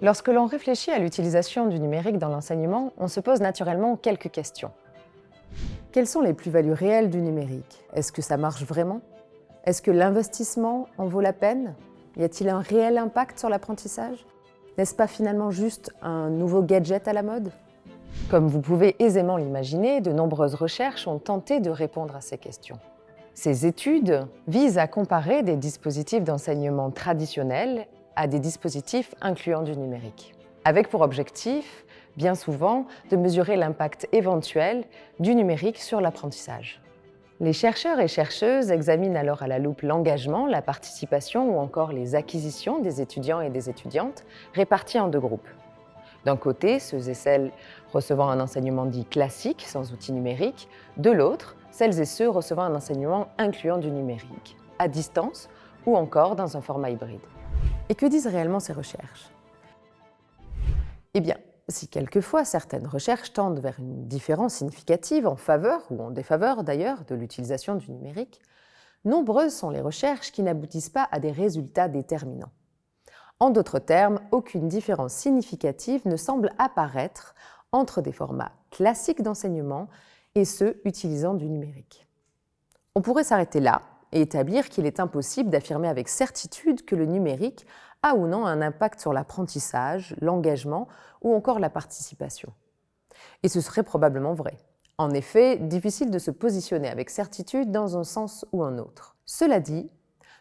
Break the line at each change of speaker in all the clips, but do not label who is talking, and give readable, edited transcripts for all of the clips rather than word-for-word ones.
Lorsque l'on réfléchit à l'utilisation du numérique dans l'enseignement, on se pose naturellement quelques questions. Quelles sont les plus-values réelles du numérique? Est-ce que ça marche vraiment? Est-ce que l'investissement en vaut la peine? Y a-t-il un réel impact sur l'apprentissage? N'est-ce pas finalement juste un nouveau gadget à la mode? Comme vous pouvez aisément l'imaginer, de nombreuses recherches ont tenté de répondre à ces questions. Ces études visent à comparer des dispositifs d'enseignement traditionnels à des dispositifs incluant du numérique, avec pour objectif, bien souvent, de mesurer l'impact éventuel du numérique sur l'apprentissage. Les chercheurs et chercheuses examinent alors à la loupe l'engagement, la participation ou encore les acquisitions des étudiants et des étudiantes répartis en deux groupes. D'un côté, ceux et celles recevant un enseignement dit classique, sans outils numériques. De l'autre, celles et ceux recevant un enseignement incluant du numérique, à distance ou encore dans un format hybride. Et que disent réellement ces recherches? Eh bien, si quelquefois certaines recherches tendent vers une différence significative en faveur ou en défaveur d'ailleurs de l'utilisation du numérique, nombreuses sont les recherches qui n'aboutissent pas à des résultats déterminants. En d'autres termes, aucune différence significative ne semble apparaître entre des formats classiques d'enseignement et ceux utilisant du numérique. On pourrait s'arrêter là et établir qu'il est impossible d'affirmer avec certitude que le numérique a ou non un impact sur l'apprentissage, l'engagement ou encore la participation. Et ce serait probablement vrai. En effet, difficile de se positionner avec certitude dans un sens ou un autre. Cela dit,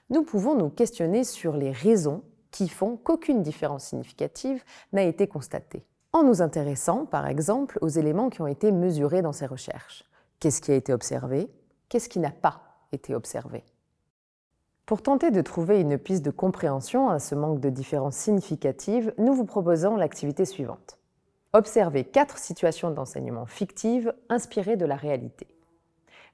nous pouvons nous questionner sur les raisons qui font qu'aucune différence significative n'a été constatée, en nous intéressant, par exemple, aux éléments qui ont été mesurés dans ces recherches. Qu'est-ce qui a été observé? Qu'est-ce qui n'a pas été observé? Pour tenter de trouver une piste de compréhension à ce manque de différence significative, nous vous proposons l'activité suivante. Observez 4 situations d'enseignement fictives inspirées de la réalité.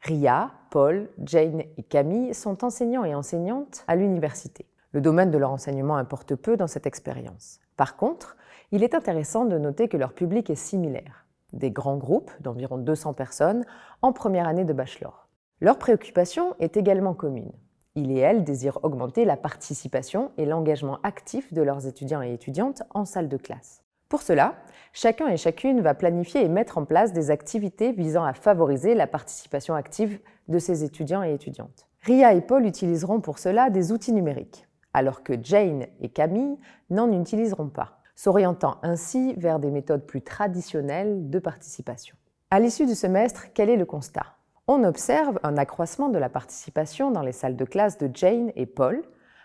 Ria, Paul, Jane et Camille sont enseignants et enseignantes à l'université. Le domaine de leur enseignement importe peu dans cette expérience. Par contre, il est intéressant de noter que leur public est similaire. Des grands groupes d'environ 200 personnes en première année de bachelor. Leur préoccupation est également commune. Ils et elles désirent augmenter la participation et l'engagement actif de leurs étudiants et étudiantes en salle de classe. Pour cela, chacun et chacune va planifier et mettre en place des activités visant à favoriser la participation active de ces étudiants et étudiantes. Ria et Paul utiliseront pour cela des outils numériques, alors que Jane et Camille n'en utiliseront pas, s'orientant ainsi vers des méthodes plus traditionnelles de participation. À l'issue du semestre, quel est le constat? On observe un accroissement de la participation dans les salles de classe de Jane et Paul,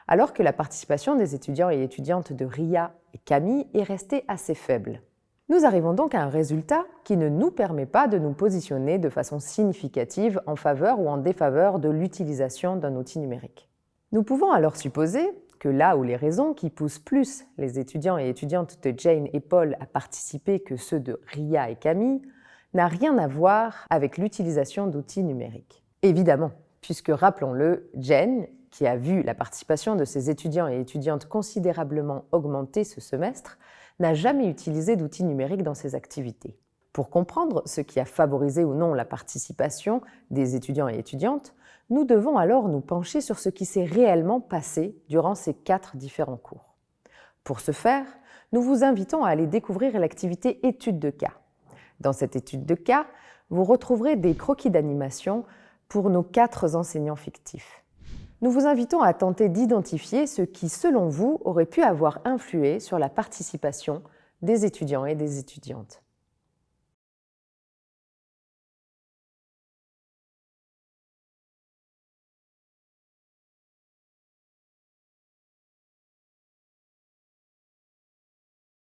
alors que la participation des étudiants et étudiantes de Ria et Camille est restée assez faible. Nous arrivons donc à un résultat qui ne nous permet pas de nous positionner de façon significative en faveur ou en défaveur de l'utilisation d'un outil numérique. Nous pouvons alors supposer que là où les raisons qui poussent plus les étudiants et étudiantes de Jane et Paul à participer que ceux de Ria et Camille n'a rien à voir avec l'utilisation d'outils numériques. Évidemment, puisque rappelons-le, Jane, qui a vu la participation de ses étudiants et étudiantes considérablement augmenter ce semestre, n'a jamais utilisé d'outils numériques dans ses activités. Pour comprendre ce qui a favorisé ou non la participation des étudiants et étudiantes, nous devons alors nous pencher sur ce qui s'est réellement passé durant ces 4 différents cours. Pour ce faire, nous vous invitons à aller découvrir l'activité étude de cas. Dans cette étude de cas, vous retrouverez des croquis d'animation pour nos 4 enseignants fictifs. Nous vous invitons à tenter d'identifier ce qui, selon vous, aurait pu avoir influé sur la participation des étudiants et des étudiantes.